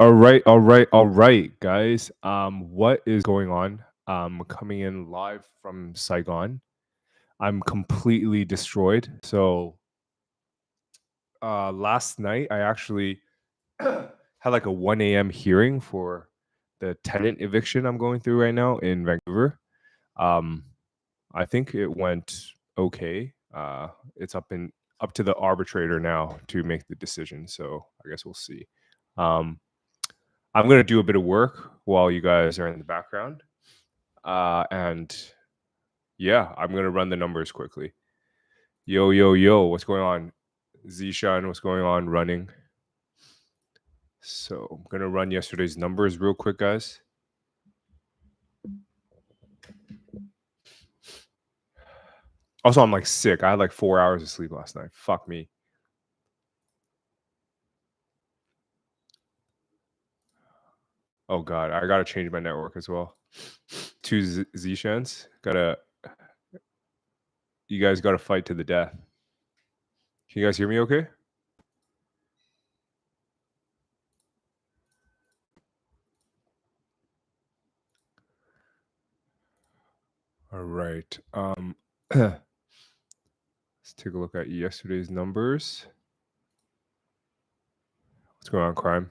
All right, guys. What is going on? Coming in live from Saigon. I'm completely destroyed. So, last night I actually had like a 1 a.m. hearing for the tenant eviction I'm going through right now in Vancouver. Um, I think it went okay. It's up to the arbitrator now to make the decision. So I guess we'll see. Um, I'm gonna do a bit of work while you guys are in the background, and yeah, I'm gonna run the numbers quickly. Yo, what's going on? Zishan, what's going on? Running. So I'm gonna run yesterday's numbers real quick, guys. Also, I'm like sick. I had like 4 hours of sleep last night. Fuck me. Oh god, I gotta change my network as well. 2 Zishans. You guys gotta fight to the death. Can you guys hear me okay? All right. Let's take a look at yesterday's numbers. What's going on, crime?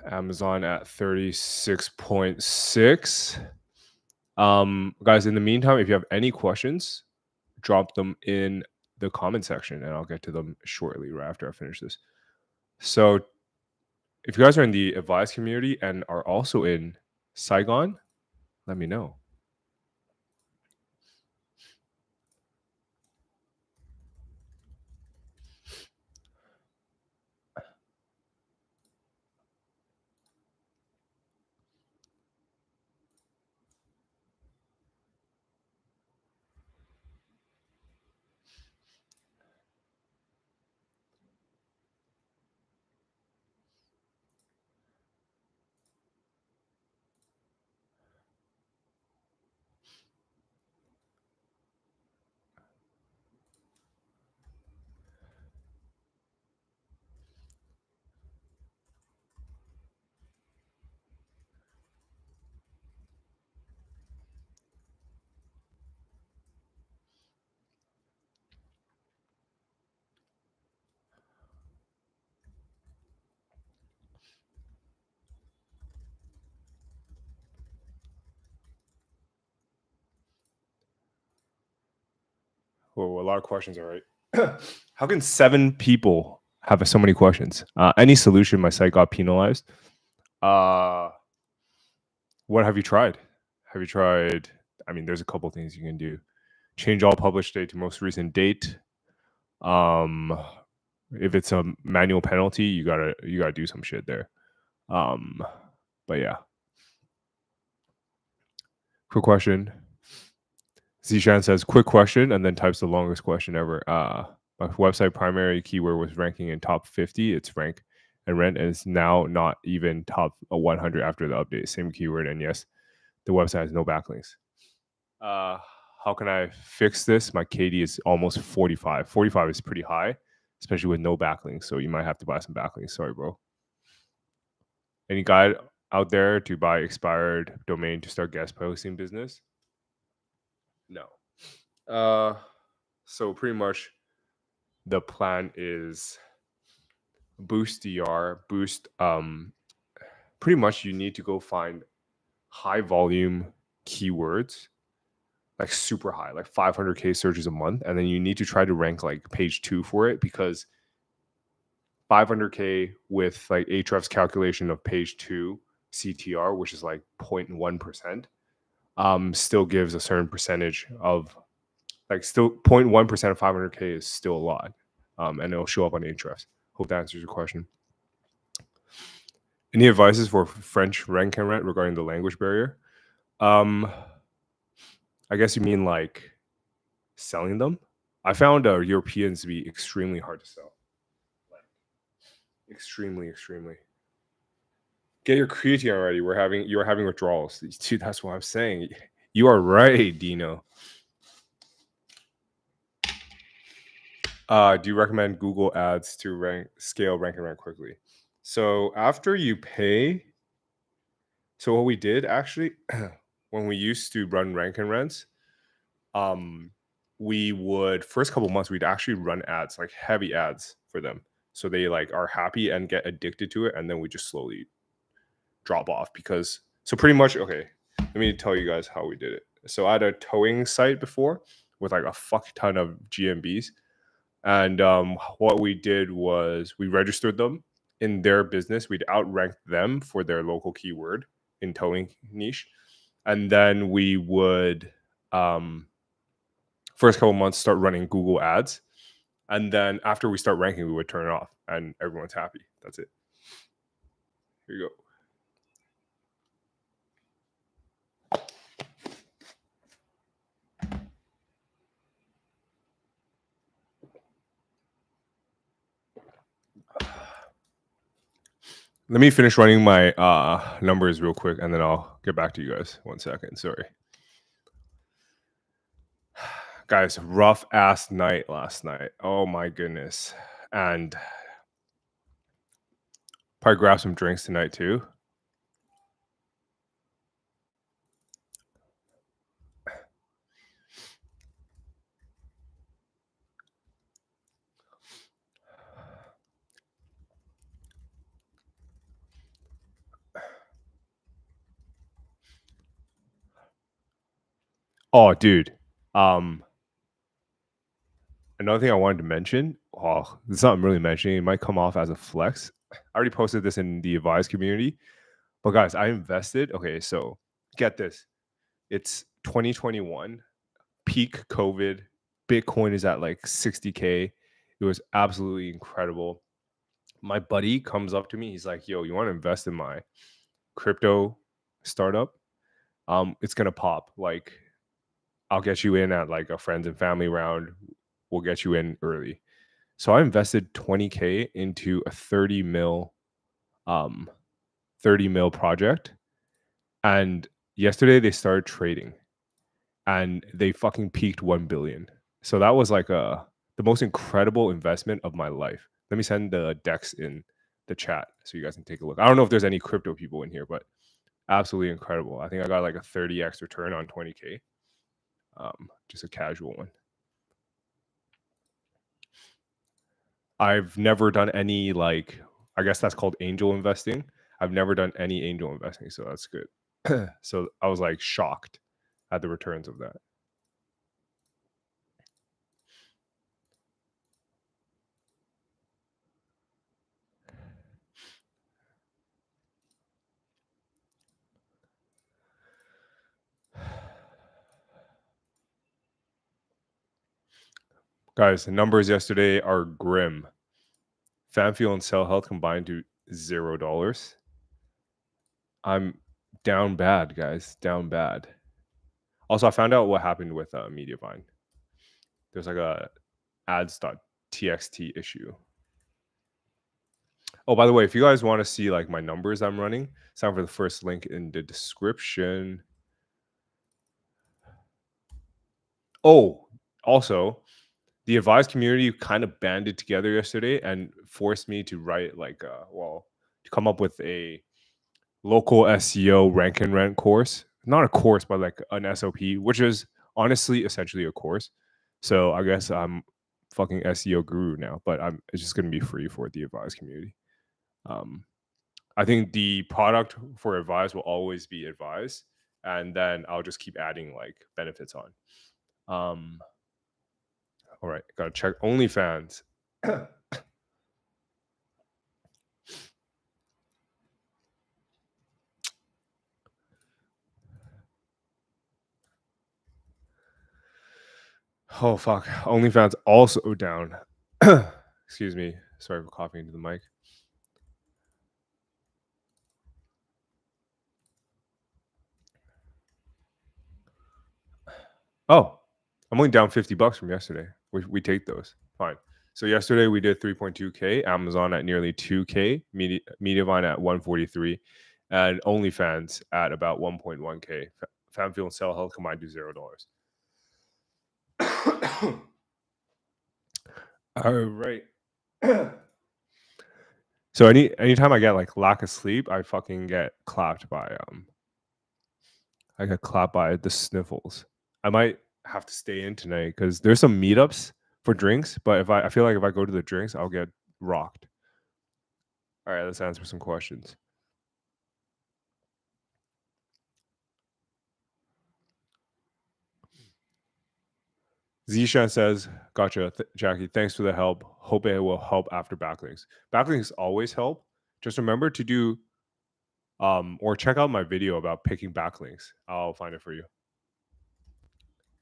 Amazon at 36.6. Guys, in the meantime, if you have any questions, drop them in the comment section and I'll get to them shortly right after I finish this. So if you guys are in the advice community and are also in Saigon, let me know. Whoa, a lot of questions, all right. How can 7 people have so many questions? Any solution, my site got penalized. What have you tried? Have you tried? I mean, there's a couple things you can do. Change all published date to most recent date. If it's a manual penalty, you gotta do some shit there. But yeah. Quick question. Zishan says, quick question, and then types the longest question ever. My website primary keyword was ranking in top 50. Its rank and rent, and it's now not even top 100 after the update. Same keyword, and yes, the website has no backlinks. How can I fix this? My KD is almost 45. 45 is pretty high, especially with no backlinks. So you might have to buy some backlinks. Sorry, bro. Any guide out there to buy expired domain to start guest posting business? No. So pretty much the plan is boost DR, boost pretty much you need to go find high volume keywords, like super high, like 500k searches a month, and then you need to try to rank like page 2 for it, because 500k with like Ahrefs calculation of page 2 CTR, which is like 0.1%, still gives a certain percentage of, like, still 0.1% of 500k is still a lot, and it'll show up on Ahrefs. Hope that answers your question. Any advices for French rank and rent regarding the language barrier? I guess you mean like selling them. I found Europeans to be extremely hard to sell. Like, extremely. Get your creatine already. You're having withdrawals. Dude, that's what I'm saying. You are right, Dino. Do you recommend Google Ads to scale, rank, and rank quickly? So after you pay, so what we did actually, when we used to run rank and rents, um, we would first couple months we'd actually run ads, like heavy ads for them, so they like are happy and get addicted to it, and then we just slowly drop off because so pretty much okay. Let me tell you guys how we did it. So I had a towing site before with like a fuck ton of GMBs. And what we did was we registered them in their business. We'd outrank them for their local keyword in towing niche. And then we would, first couple months, start running Google ads. And then after we start ranking, we would turn it off and everyone's happy. That's it. Here you go. Let me finish running my numbers real quick and then I'll get back to you guys. 1 second. Sorry. Guys, rough ass night last night. Oh my goodness. And probably grab some drinks tonight too. Oh, dude. Another thing I wanted to mention. Oh, it's not really mentioning. It might come off as a flex. I already posted this in the Advise community. But guys, I invested. Okay, so get this. It's 2021, peak COVID. Bitcoin is at like 60K. It was absolutely incredible. My buddy comes up to me. He's like, yo, you want to invest in my crypto startup? It's gonna pop. Like, I'll get you in at like a friends and family round. We'll get you in early. So I invested 20K into a um 30 mil project. And yesterday they started trading and they fucking peaked 1 billion. So that was like the most incredible investment of my life. Let me send the decks in the chat so you guys can take a look. I don't know if there's any crypto people in here, but absolutely incredible. I think I got like a 30x return on 20K. Just a casual one. I've never done any like, I guess that's called angel investing. I've never done any angel investing, so that's good. So I was like shocked at the returns of that. Guys, the numbers yesterday are grim. Fanfuel and Cell Health combined to $0. I'm down bad, guys. Down bad. Also, I found out what happened with Mediavine. There's like a ads.txt issue. Oh, by the way, if you guys want to see like my numbers I'm running, sign for the first link in the description. Oh, also, the Advise community kind of banded together yesterday and forced me to write like to come up with a local SEO rank and rent course. Not a course, but like an SOP, which is honestly essentially a course. So I guess I'm fucking SEO guru now, but it's just gonna be free for the Advise community. I think the product for Advise will always be Advise, and then I'll just keep adding like benefits on. All right, gotta check OnlyFans. Oh fuck, OnlyFans also down. Excuse me, sorry for coughing into the mic. Oh, I'm only down $50 from yesterday. We take those. Fine. So yesterday we did 3.2K, Amazon at nearly 2K, Mediavine at 143, and OnlyFans at about 1.1K. Fanfuel and Cell Health combined to $0. All right. So anytime I get like lack of sleep, I fucking get clapped by I get clapped by the sniffles. I might have to stay in tonight because there's some meetups for drinks, but if I feel like if I go to the drinks, I'll get rocked. All right, let's answer some questions. Zishan says, "Gotcha, Jackie. Thanks for the help. Hope it will help after backlinks. Backlinks always help. Just remember to do or check out my video about picking backlinks. I'll find it for you.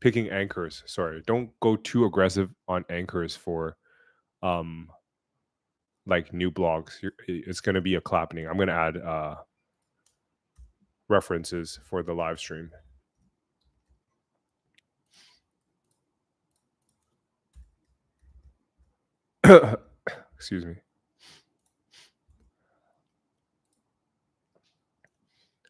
Picking anchors. Sorry, don't go too aggressive on anchors for um like new blogs. It's going to be a clapping. I'm going to add references for the live stream." Excuse me.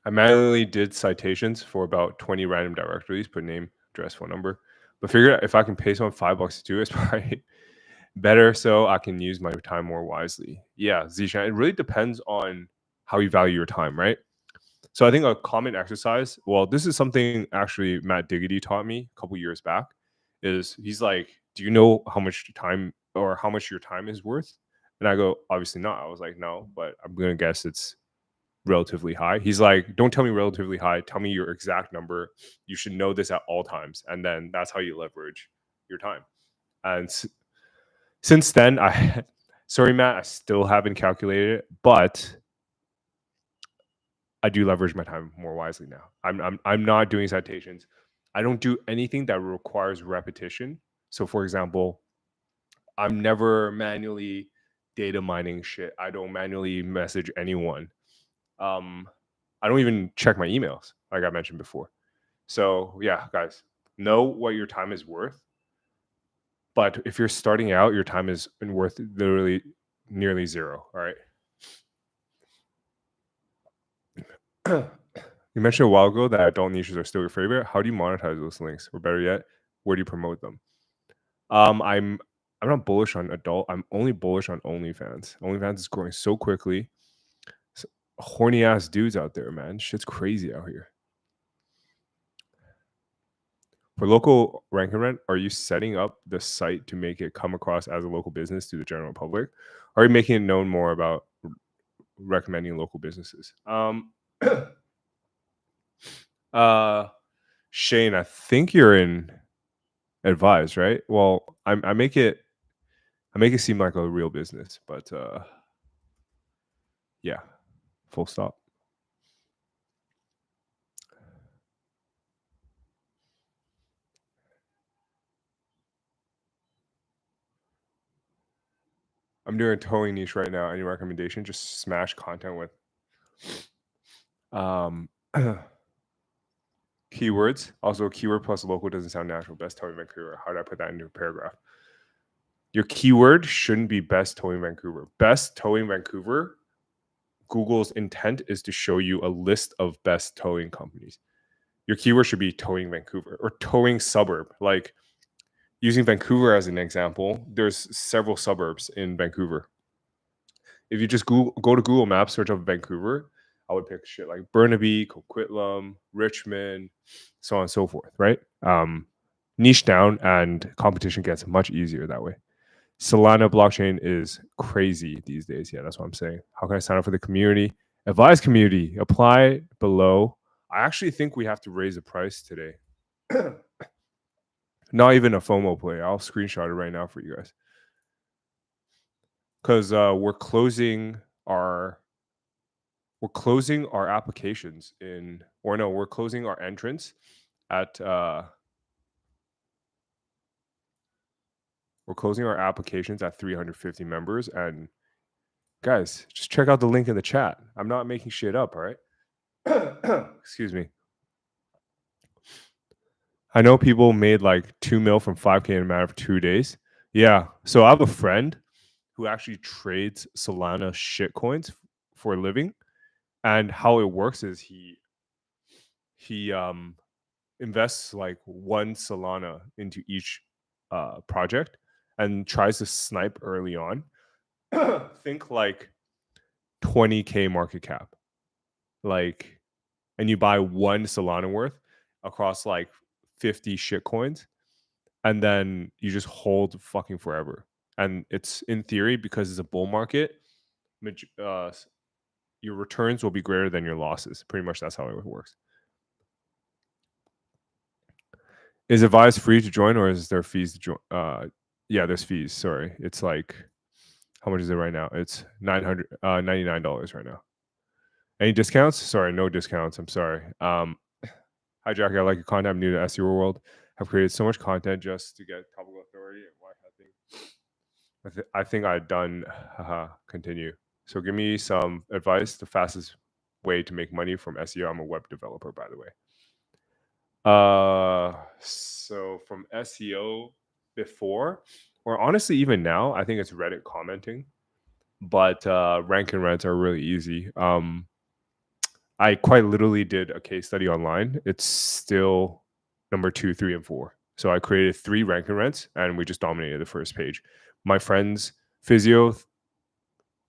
I manually did citations for about 20 random directories, put name, address, phone number, but figured out if I can pay someone $5 to do it, it's probably better so I can use my time more wisely. Yeah, Zishan, it really depends on how you value your time, right? So I think a common exercise, well, this is something actually Matt Diggity taught me a couple years back, is he's like, do you know how much time or how much your time is worth? And I go, obviously not. I was like, no, but I'm going to guess it's relatively high. He's like, don't tell me relatively high. Tell me your exact number. You should know this at all times. And then that's how you leverage your time. And since then, sorry, Matt, I still haven't calculated it, but I do leverage my time more wisely now. I'm not doing citations. I don't do anything that requires repetition. So for example, I'm never manually data mining shit. I don't manually message anyone. Um, I don't even check my emails, like I mentioned before. So yeah, guys, know what your time is worth. But if you're starting out, your time is worth literally nearly zero. All right. You mentioned a while ago that adult niches are still your favorite. How do you monetize those links? Or better yet, where do you promote them? I'm not bullish on adult. I'm only bullish on OnlyFans. OnlyFans is growing so quickly. Horny ass dudes out there, man. Shit's crazy out here. For local rank and rent, are you setting up the site to make it come across as a local business to the general public? Are you making it known more about recommending local businesses? Shane, I think you're in advise, right? Well, I make it seem like a real business, but yeah, full stop. I'm doing a towing niche right now. Any recommendation? Just smash content with keywords. Also, keyword plus local doesn't sound natural. Best towing Vancouver. How do I put that into a paragraph? Your keyword shouldn't be best towing Vancouver. Best towing Vancouver, Google's intent is to show you a list of best towing companies. Your keyword should be towing Vancouver or towing suburb. Like using Vancouver as an example, there's several suburbs in Vancouver. If you just go to Google Maps, search up Vancouver, I would pick shit like Burnaby, Coquitlam, Richmond, so on and so forth, right? Niche down and competition gets much easier that way. Solana blockchain is crazy these days. Yeah, that's what I'm saying. How can I sign up for the community? Advise community. Apply below. I actually think we have to raise the price today. Not even a FOMO play. I'll screenshot it right now for you guys. Because we're closing our applications we're closing our entrance at we're closing our applications at 350 members. And guys, just check out the link in the chat. I'm not making shit up, all right? Excuse me. I know people made like 2 mil from 5K in a matter of 2 days. Yeah. So I have a friend who actually trades Solana shitcoins for a living. And how it works is he invests like 1 Solana into each project. and tries to snipe early on, think like 20K market cap, like, and you buy one Solana worth across like 50 shit coins, and then you just hold fucking forever. And it's in theory, because it's a bull market, your returns will be greater than your losses. Pretty much that's how it works. Is Advise free to join, or is there fees to join? Yeah, there's fees. Sorry, it's like, how much is it right now? It's $99 right now. Any discounts? Sorry, no discounts. I'm sorry. Hi Jackie, I like your content. I'm new to SEO world. I've created so much content just to get topical authority. I think I've done. Continue. So give me some advice. The fastest way to make money from SEO. I'm a web developer, by the way. So from SEO before, or honestly even now, I think it's Reddit commenting, but rank and rents are really easy. I quite literally did a case study online. It's still number 2, 3, and 4. So I created 3 rank and rents, and we just dominated the first page. My friend's physio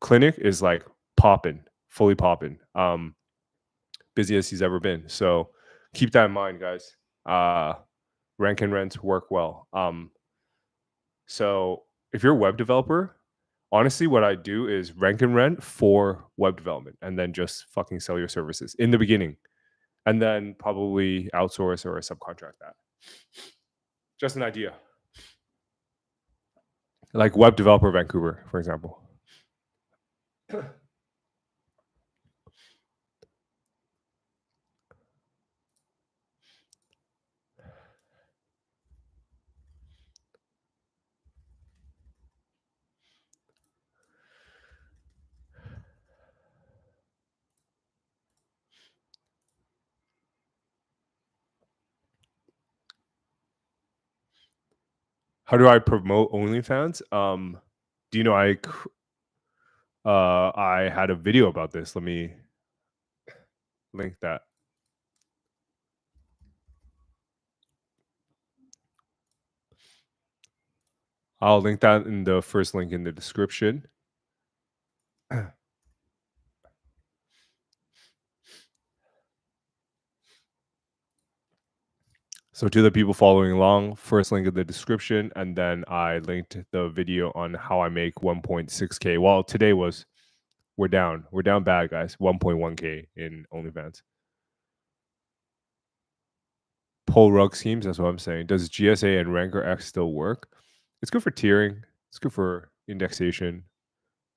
clinic is like popping, fully popping. Busiest he's ever been. So keep that in mind, guys. Rank and rents work well. So if you're a web developer, honestly, what I do is rank and rent for web development, and then just fucking sell your services in the beginning, and then probably outsource or subcontract that. Just an idea. Like web developer Vancouver, for example. How do I promote OnlyFans? Do you know I had a video about this. Let me link that. I'll link that in the first link in the description. So to the people following along, first link in the description, and then I linked the video on how I make 1.6K. Well, today we're down bad, guys. 1.1K in OnlyFans. Pull rug schemes, that's what I'm saying. Does GSA and Ranker X still work? It's good for tiering. It's good for indexation.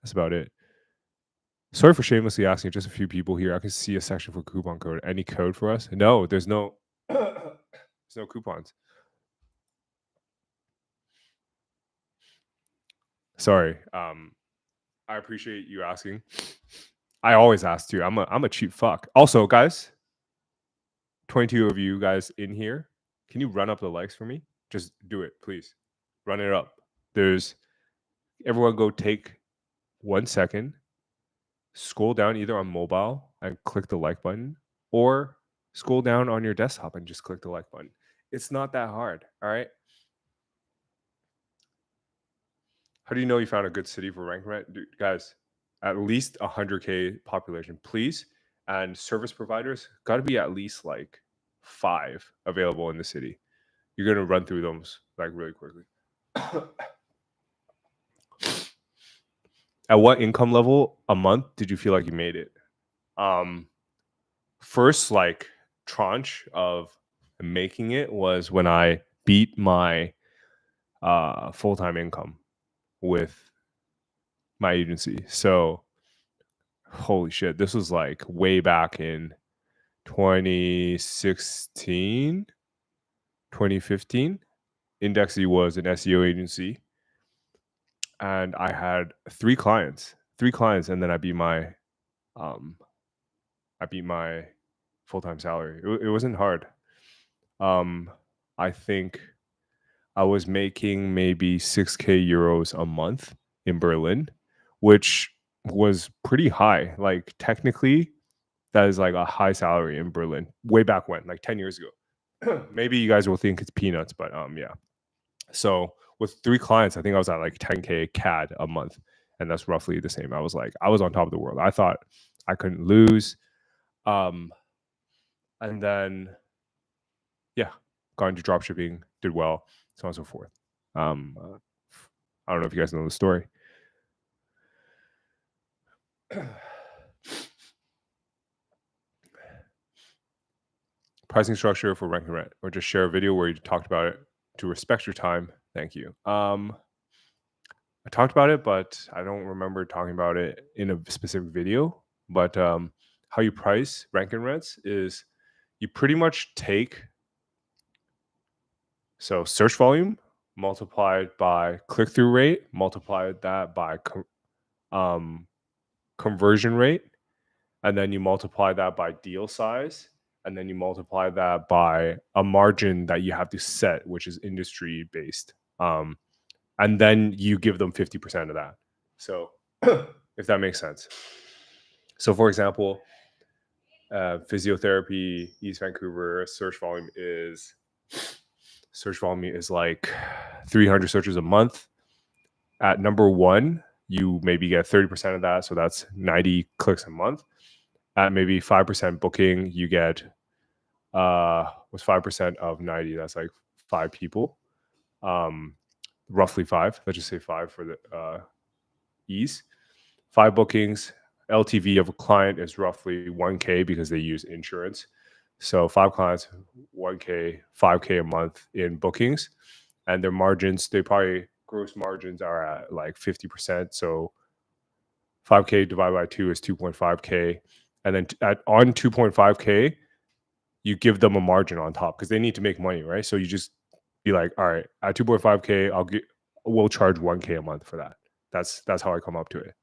That's about it. Sorry for shamelessly asking just a few people here. I can see a section for coupon code. Any code for us? No, there's no there's no coupons. Sorry. I appreciate you asking. I always ask too. I'm a cheap fuck. Also, guys, 22 of you guys in here, can you run up the likes for me? Just do it, please. Run it up. Everyone go take 1 second, scroll down either on mobile and click the like button, or scroll down on your desktop and just click the like button. It's not that hard, all right? How do you know you found a good city for rank rent? Dude, guys, at least 100K population, please. And service providers got to be at least like 5 available in the city. You're going to run through those like really quickly. At what income level a month did you feel like you made it? First like tranche of making it was when I beat my full-time income with my agency. So holy shit, this was like way back in 2016, 2015. Indexy was an SEO agency, and I had 3 clients, and then I beat my full-time salary. It wasn't hard. I think I was making maybe 6K euros a month in Berlin, which was pretty high. Like technically, that is like a high salary in Berlin way back when, like 10 years ago. Maybe you guys will think it's peanuts, but yeah. So with 3 clients, I think I was at like 10K CAD a month, and that's roughly the same. I was on top of the world. I thought I couldn't lose. And then got into dropshipping, did well, so on and so forth. I don't know if you guys know the story. Pricing structure for rank and rent, or just share a video where you talked about it to respect your time. Thank you. I talked about it, but I don't remember talking about it in a specific video. But how you price rank and rents is you pretty much take search volume multiplied by click-through rate, multiplied that by conversion rate, and then you multiply that by deal size, and then you multiply that by a margin that you have to set, which is industry based. And then you give them 50% of that. So if that makes sense. So for example, physiotherapy, East Vancouver, search volume is like 300 searches a month. At number 1, you maybe get 30% of that. So that's 90 clicks a month. At maybe 5% booking, you get what's 5% of 90? That's like 5 people. Roughly 5. Let's just say 5 for the ease. 5 bookings. LTV of a client is roughly 1K because they use insurance. So 5 clients, 1K, 5K a month in bookings, and their margins, gross margins are at like 50%. So 5K divided by 2 is 2.5K, and then on 2.5K, you give them a margin on top because they need to make money, right? So you just be like, all right, at 2.5K, we'll charge 1K a month for that. That's how I come up to it.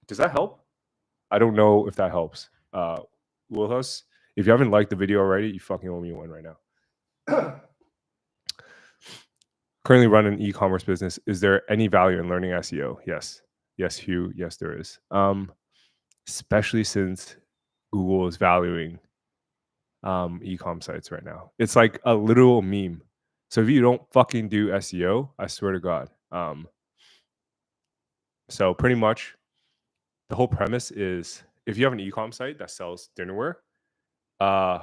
Does that help? I don't know if that helps. Wilhus, if you haven't liked the video already, you fucking owe me one right now. Currently run an e-commerce business. Is there any value in learning SEO? Yes, Hugh. Yes, there is. Especially since Google is valuing e-com sites right now. It's like a literal meme. So if you don't fucking do SEO, I swear to God. So pretty much the whole premise is if you have an e-com site that sells dinnerware, the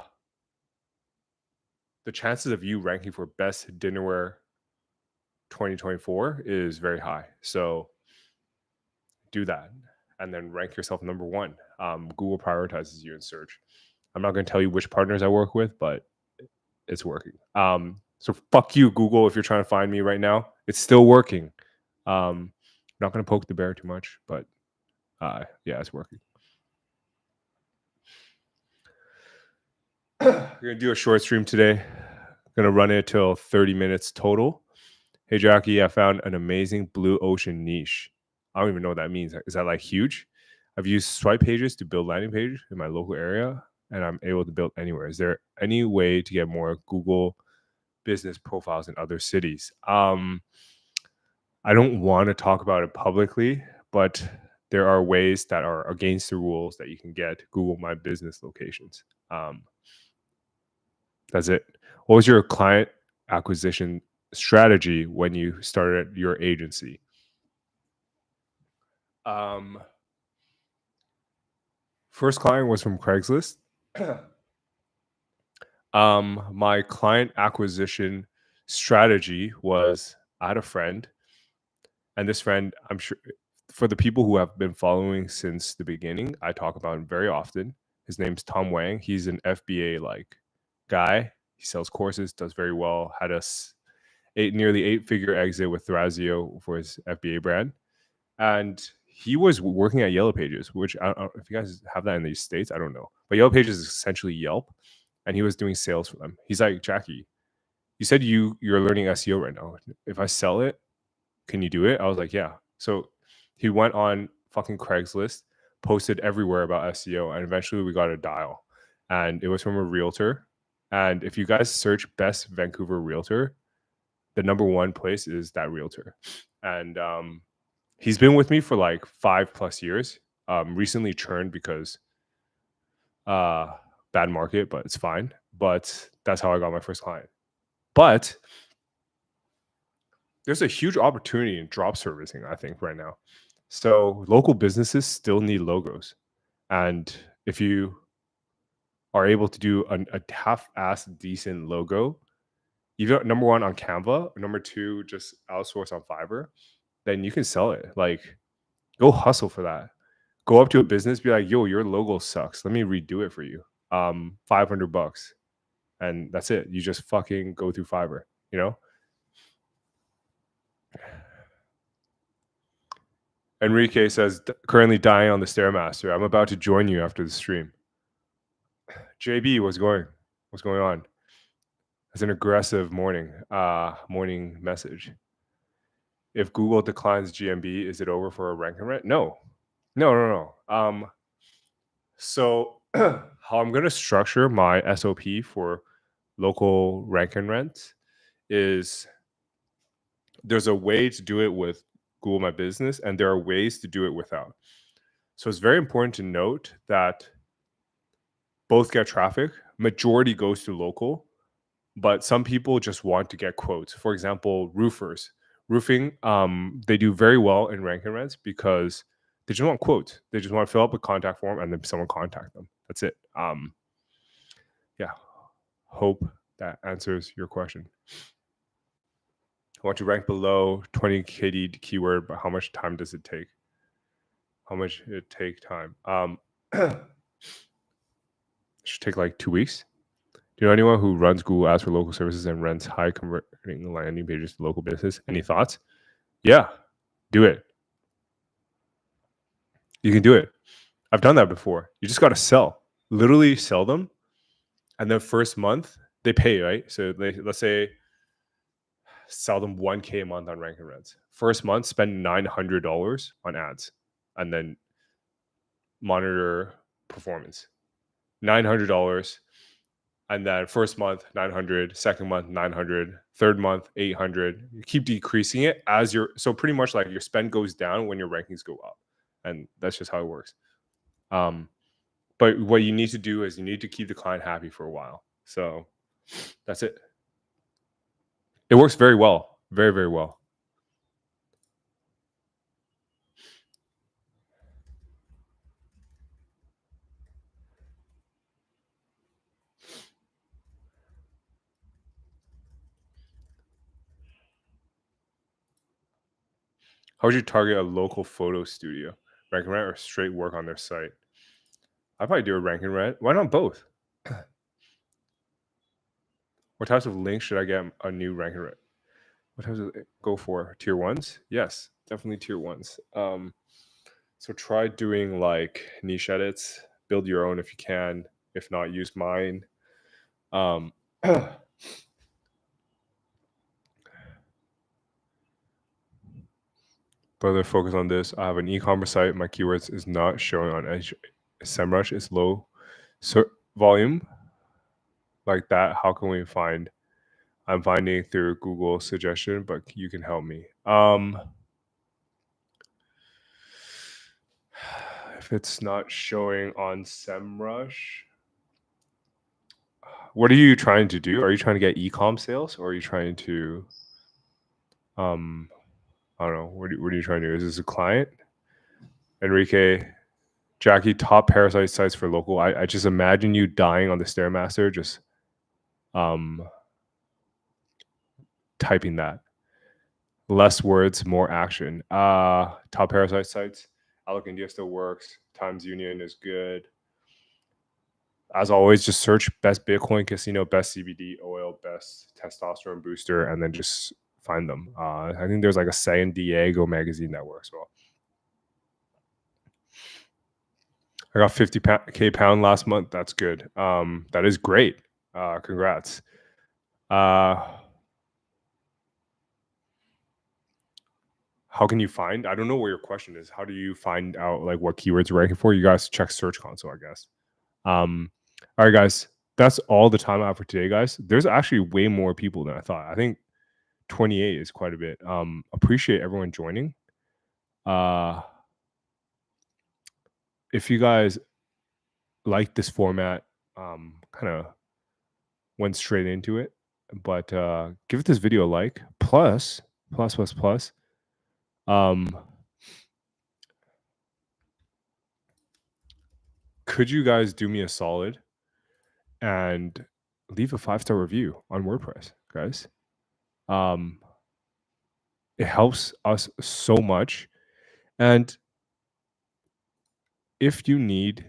chances of you ranking for best dinnerware 2024 is very high. So do that and then rank yourself number 1. Google prioritizes you in search. I'm not going to tell you which partners I work with, but it's working. So fuck you, Google, if you're trying to find me right now. It's still working. Not going to poke the bear too much, but yeah, it's working. We're going to do a short stream today. Going to run it till 30 minutes total. Hey, Jackie, I found an amazing blue ocean niche. I don't even know what that means. Is that like huge? I've used swipe pages to build landing pages in my local area, and I'm able to build anywhere. Is there any way to get more Google business profiles in other cities? I don't want to talk about it publicly, but there are ways that are against the rules that you can get Google My Business locations. That's it. What was your client acquisition strategy when you started your agency? First client was from Craigslist. My client acquisition strategy was I had a friend, and this friend, I'm sure for the people who have been following since the beginning, I talk about him very often. His name's Tom Wang. He's an FBA like guy. He sells courses, does very well. Had a nearly 8-figure exit with Thrasio for his FBA brand, and he was working at Yellow Pages, which I don't know if you guys have that in these states. I don't know, but Yellow Pages is essentially Yelp, and he was doing sales for them. He's like, Jackie, you said you're learning SEO right now. If I sell it, can you do it? I was like, yeah. So he went on fucking Craigslist, posted everywhere about SEO, and eventually we got a dial, and it was from a realtor. And if you guys search best Vancouver realtor, the number 1 place is that realtor. And he's been with me for like 5+ years. Recently churned because bad market, but it's fine. But that's how I got my first client. But there's a huge opportunity in drop servicing, I think, right now. So local businesses still need logos. And if you are able to do a half-ass decent logo, either number one on Canva, or number two, just outsource on Fiverr, then you can sell it. Like, go hustle for that. Go up to a business, be like, yo, your logo sucks. Let me redo it for you. $500. And that's it. You just fucking go through Fiverr, you know? Enrique says, currently dying on the Stairmaster. I'm about to join you after the stream. JB, what's going on? It's an aggressive morning message. If Google declines GMB, is it over for a rank and rent? No. So how I'm going to structure my SOP for local rank and rent is there's a way to do it with Google My Business, and there are ways to do it without. So it's very important to note that both get traffic. Majority goes to local, but some people just want to get quotes. For example, roofing, they do very well in rank and rents because they just want quotes. They just want to fill up a contact form and then someone contact them. That's it. Yeah. Hope that answers your question. I want to rank below 20 KD keyword, but how much time does it take? How much it take time? It should take like 2 weeks. Do you know anyone who runs Google Ads for local services and rents high converting landing pages to local business? Any thoughts? Yeah, do it. You can do it. I've done that before. You just got to sell. Literally sell them. And then first month, they pay, right? So let's say sell them 1K a month on rank and rents. First month, spend $900 on ads and then monitor performance. $900. And then first month, 900, second month, 900, third month, 800. You keep decreasing it as so pretty much like your spend goes down when your rankings go up. And that's just how it works. But what you need to do is you need to keep the client happy for a while. So that's it. It works very well. Very, very well. How would you target a local photo studio? Rank and rent or straight work on their site? I'd probably do a rank and rent. Why not both? What types of links should I get a new rank and rent? What types of go for? Tier ones? Yes, definitely tier ones. So try doing like niche edits. Build your own if you can. If not, use mine. Brother, focus on this. I have an e-commerce site. My keywords is not showing on SEMrush. It's low volume. Like that. How can we find? I'm finding through Google suggestion, but you can help me. If it's not showing on SEMrush, what are you trying to do? Are you trying to get e-com sales, or are you trying to, I don't know. What are you trying to do? Is this a client? Enrique, Jackie, top parasite sites for local. I just imagine you dying on the Stairmaster, just typing that. Less words, more action. Top parasite sites. Outlook India still works. Times Union is good. As always, just search best Bitcoin casino, best CBD oil, best testosterone booster, and then just find them. I think there's like a San Diego magazine that works well. I got 50K pound last month. That's good. That is great. Congrats. How can you find? I don't know where your question is. How do you find out like what keywords you're ranking for? You guys check Search Console, I guess. All right, guys. That's all the time I have for today, guys. There's actually way more people than I thought. I think 28 is quite a bit. Appreciate everyone joining. If you guys like this format, kind of went straight into it, but give this video a like. Plus, plus plus plus. Could you guys do me a solid and leave a 5-star review on WordPress, guys? It helps us so much. And if you need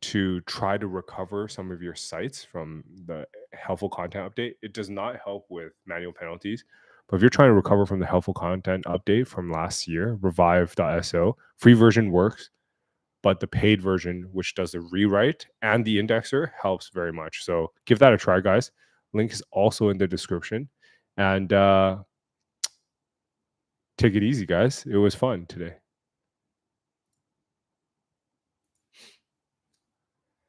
to try to recover some of your sites from the helpful content update, it does not help with manual penalties. But if you're trying to recover from the helpful content update from last year, Revive.so, free version works, but the paid version, which does the rewrite and the indexer, helps very much. So give that a try, guys. Link is also in the description. And take it easy, guys. It was fun today.